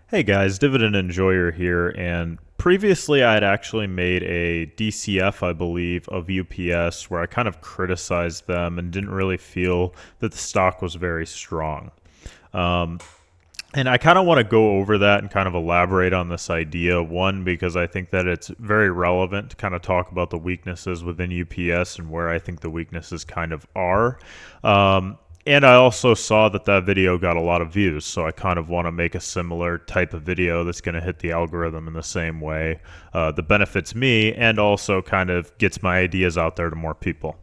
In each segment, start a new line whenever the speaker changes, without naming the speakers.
Hey guys, Dividend Enjoyer here, and previously I had actually made a DCF, I believe, of UPS where I kind of criticized them and didn't really feel that the stock was very strong. Um, and I kind of want to go over that and kind of elaborate on this idea. One, because I think that it's very relevant to kind of talk about the weaknesses within UPS and where I think the weaknesses kind of are. And I also saw that video got a lot of views, so I kind of want to make a similar type of video that's going to hit the algorithm in the same way that benefits me and also kind of gets my ideas out there to more people.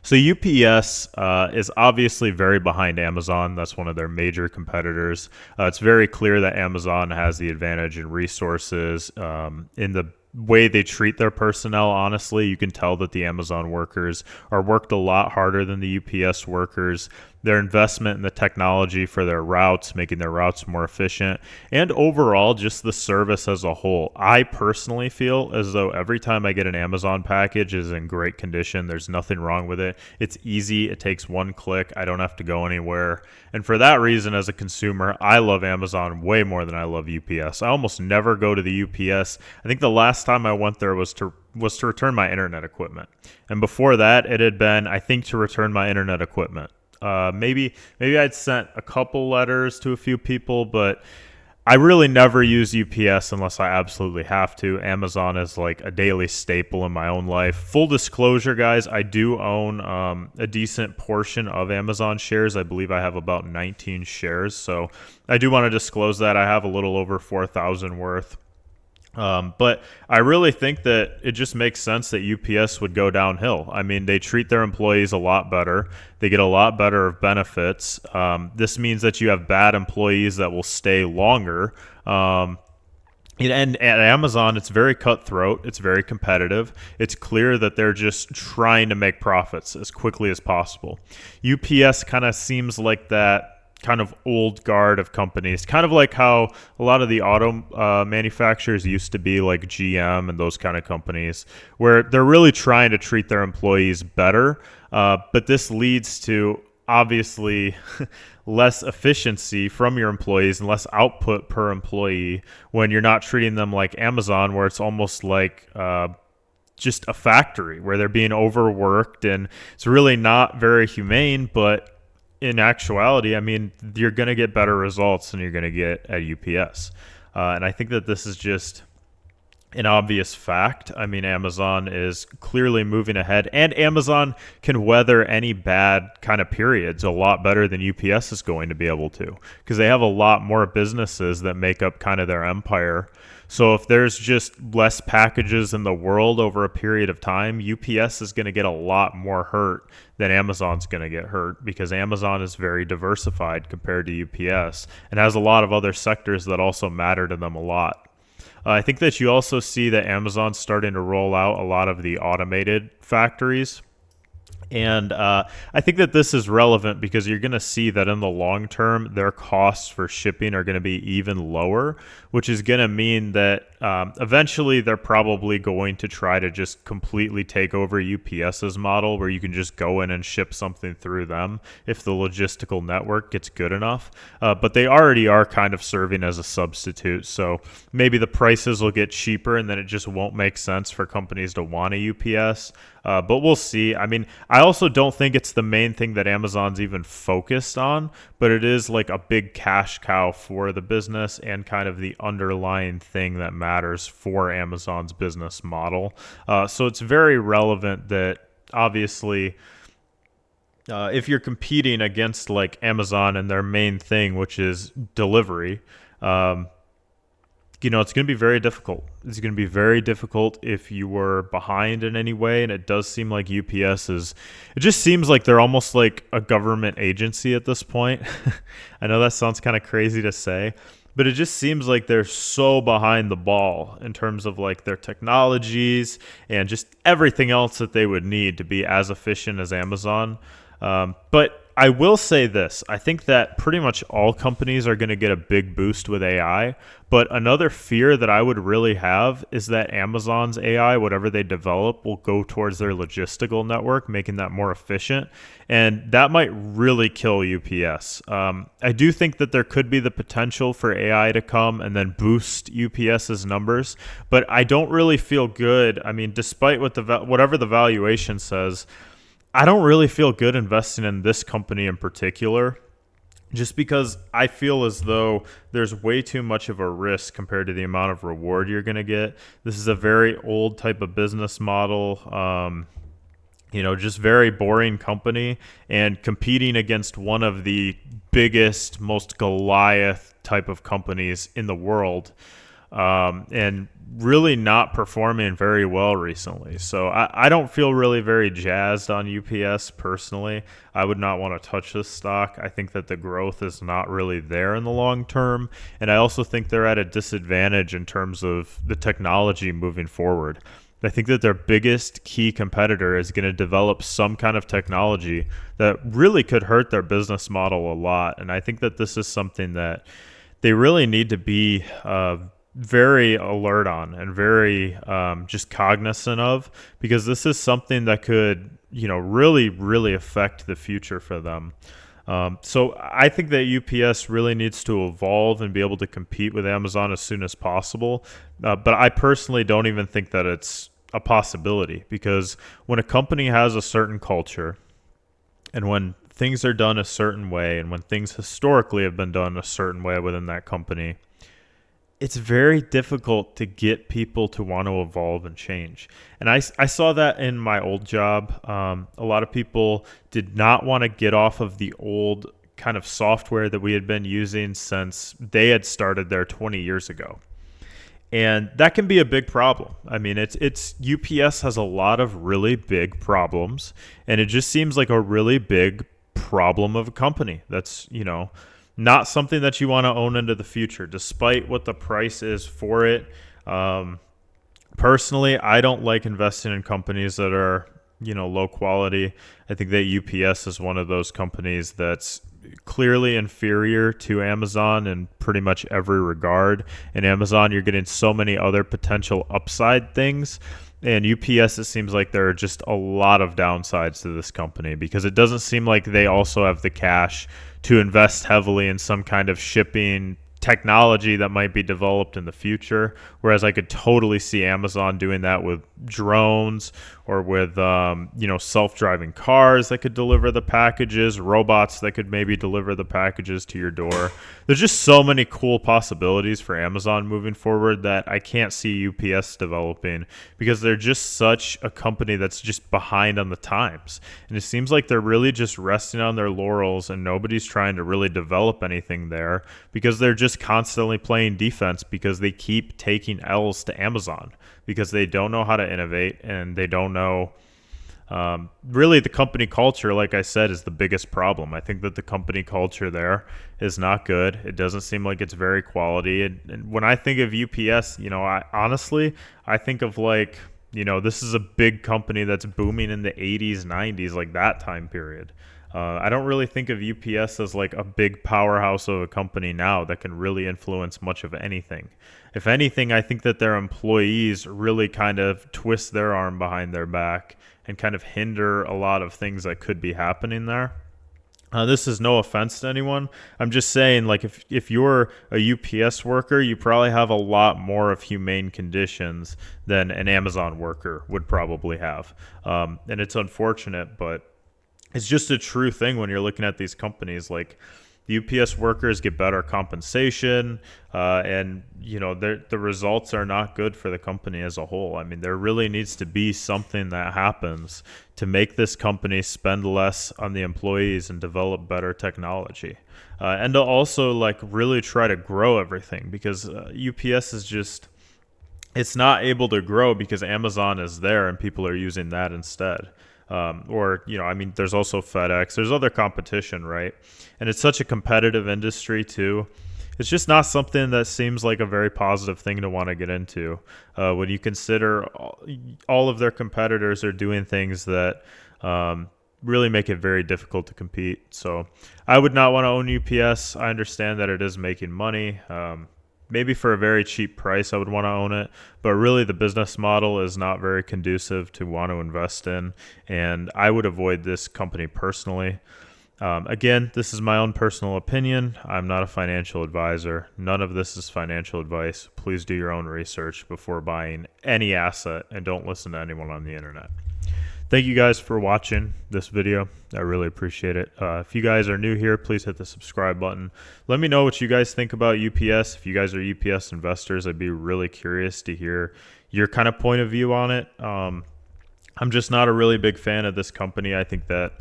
So UPS is obviously very behind Amazon. That's one of their major competitors. It's very clear that Amazon has the advantage in resources, in the way they treat their personnel. Honestly, you can tell that the Amazon workers are worked a lot harder than the UPS workers. Their investment in the technology for their routes, making their routes more efficient, and overall just the service as a whole. I personally feel as though every time I get an Amazon package is in great condition. There's nothing wrong with it. It's easy. It takes one click. I don't have to go anywhere. And for that reason, as a consumer, I love Amazon way more than I love UPS. I almost never go to the UPS. I think the last time I went there was to return my internet equipment. And before that, it had been, I think, to return my internet equipment. Maybe I'd sent a couple letters to a few people, but I really never use UPS unless I absolutely have to. Amazon is like a daily staple in my own life. Full disclosure, guys, I do own a decent portion of Amazon shares. I believe I have about 19 shares, so I do want to disclose that I have a little over 4,000 worth. But I really think that it just makes sense that UPS would go downhill. I mean, they treat their employees a lot better. They get a lot better of benefits. This means that you have bad employees that will stay longer. And at Amazon, it's very cutthroat. It's very competitive. It's clear that they're just trying to make profits as quickly as possible. UPS kind of seems like that kind of old guard of companies, kind of like how a lot of the auto manufacturers used to be, like GM and those kind of companies, where they're really trying to treat their employees better. But this leads to obviously less efficiency from your employees and less output per employee when you're not treating them like Amazon, where it's almost like just a factory where they're being overworked, and it's really not very humane. But in actuality, I mean, you're going to get better results than you're going to get at UPS. And I think that this is just an obvious fact. I mean, Amazon is clearly moving ahead, and Amazon can weather any bad kind of periods a lot better than UPS is going to be able to, because they have a lot more businesses that make up kind of their empire. So if there's just less packages in the world over a period of time, UPS is going to get a lot more hurt than Amazon's going to get hurt, because Amazon is very diversified compared to UPS and has a lot of other sectors that also matter to them a lot. I think that you also see that Amazon's starting to roll out a lot of the automated factories. And I think that this is relevant because you're going to see that in the long term, their costs for shipping are going to be even lower, which is going to mean that eventually they're probably going to try to just completely take over UPS's model, where you can just go in and ship something through them if the logistical network gets good enough. But they already are kind of serving as a substitute. So maybe the prices will get cheaper, and then it just won't make sense for companies to want a UPS. But we'll see. I mean, I also don't think it's the main thing that Amazon's even focused on, but it is like a big cash cow for the business and kind of the underlying thing that matters for Amazon's business model. So it's very relevant that obviously if you're competing against like Amazon and their main thing, which is delivery, it's going to be very difficult. It's going to be very difficult if you were behind in any way. And it does seem like UPS it just seems like they're almost like a government agency at this point. I know that sounds kind of crazy to say, but it just seems like they're so behind the ball in terms of like their technologies and just everything else that they would need to be as efficient as Amazon. But I will say this. I think that pretty much all companies are going to get a big boost with AI. But another fear that I would really have is that Amazon's AI, whatever they develop, will go towards their logistical network, making that more efficient. And that might really kill UPS. I do think that there could be the potential for AI to come and then boost UPS's numbers. But I don't really feel good. I mean, despite what whatever the valuation says, I don't really feel good investing in this company in particular, just because I feel as though there's way too much of a risk compared to the amount of reward you're going to get. This is a very old type of business model, just very boring company, and competing against one of the biggest, most Goliath type of companies in the world. And really not performing very well recently. So I don't feel really very jazzed on UPS personally. I would not want to touch this stock. I think that the growth is not really there in the long term. And I also think they're at a disadvantage in terms of the technology moving forward. I think that their biggest key competitor is going to develop some kind of technology that really could hurt their business model a lot. And I think that this is something that they really need to be very alert on and very just cognizant of, because this is something that could, really, really affect the future for them. So I think that UPS really needs to evolve and be able to compete with Amazon as soon as possible. But I personally don't even think that it's a possibility, because when a company has a certain culture and when things are done a certain way and when things historically have been done a certain way within that company, it's very difficult to get people to want to evolve and change. And I saw that in my old job. A lot of people did not want to get off of the old kind of software that we had been using since they had started there 20 years ago. And that can be a big problem. I mean, it's UPS has a lot of really big problems, and it just seems like a really big problem of a company that's, not something that you want to own into the future, despite what the price is for it. Personally, I don't like investing in companies that are, low quality. I think that UPS is one of those companies that's clearly inferior to Amazon in pretty much every regard. In Amazon, you're getting so many other potential upside things. And UPS, it seems like there are just a lot of downsides to this company, because it doesn't seem like they also have the cash to invest heavily in some kind of shipping technology that might be developed in the future. Whereas I could totally see Amazon doing that with drones or with, self-driving cars that could deliver the packages, robots that could maybe deliver the packages to your door. There's just so many cool possibilities for Amazon moving forward that I can't see UPS developing, because they're just such a company that's just behind on the times. And it seems like they're really just resting on their laurels, and nobody's trying to really develop anything there, because they're just constantly playing defense, because they keep taking L's to Amazon, because they don't know how to innovate, and they don't know really the company culture, like I said, is the biggest problem. I think that the company culture there is not good. It doesn't seem like it's very quality. And when I think of UPS, I think of this is a big company that's booming in the 80s, 90s, like that time period. I don't really think of UPS as like a big powerhouse of a company now that can really influence much of anything. If anything, I think that their employees really kind of twist their arm behind their back and kind of hinder a lot of things that could be happening there. This is no offense to anyone. I'm just saying, like, if you're a UPS worker, you probably have a lot more of humane conditions than an Amazon worker would probably have. And it's unfortunate, but it's just a true thing when you're looking at these companies. Like, the UPS workers get better compensation, and the results are not good for the company as a whole. I mean, there really needs to be something that happens to make this company spend less on the employees and develop better technology, and to also really try to grow everything, because UPS is just, it's not able to grow because Amazon is there and people are using that instead. There's also FedEx. There's other competition, right? And it's such a competitive industry too. It's just not something that seems like a very positive thing to want to get into when you consider all of their competitors are doing things that really make it very difficult to compete. So I would not want to own UPS. I understand that it is making money. Maybe for a very cheap price, I would want to own it. But really, the business model is not very conducive to want to invest in. And I would avoid this company personally. Again, this is my own personal opinion. I'm not a financial advisor. None of this is financial advice. Please do your own research before buying any asset and don't listen to anyone on the internet. Thank you guys for watching this video. I really appreciate it. If you guys are new here, please hit the subscribe button. Let me know what you guys think about UPS. If you guys are UPS investors, I'd be really curious to hear your kind of point of view on it. I'm just not a really big fan of this company. I think that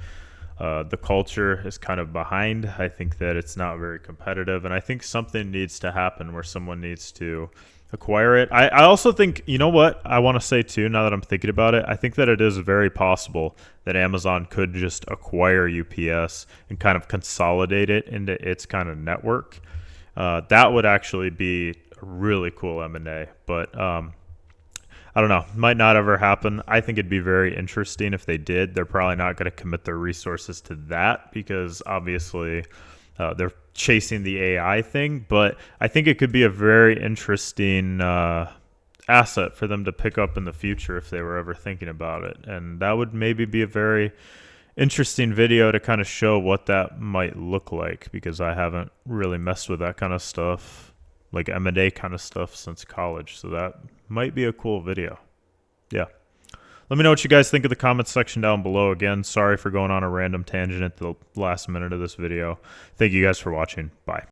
the culture is kind of behind. I think that it's not very competitive, and I think something needs to happen where someone needs to acquire it. I also think, you know what I want to say too, now that I'm thinking about it, I think that it is very possible that Amazon could just acquire UPS and kind of consolidate it into its kind of network. That would actually be a really cool M&A, but I don't know, might not ever happen. I think it'd be very interesting if they did. They're probably not going to commit their resources to that because obviously they're chasing the AI thing, but I think it could be a very interesting asset for them to pick up in the future if they were ever thinking about it. And that would maybe be a very interesting video to kind of show what that might look like, because I haven't really messed with that kind of stuff, like M&A kind of stuff, since college. So that might be a cool video. Yeah. Let me know what you guys think in the comments section down below. Again, sorry for going on a random tangent at the last minute of this video. Thank you guys for watching. Bye.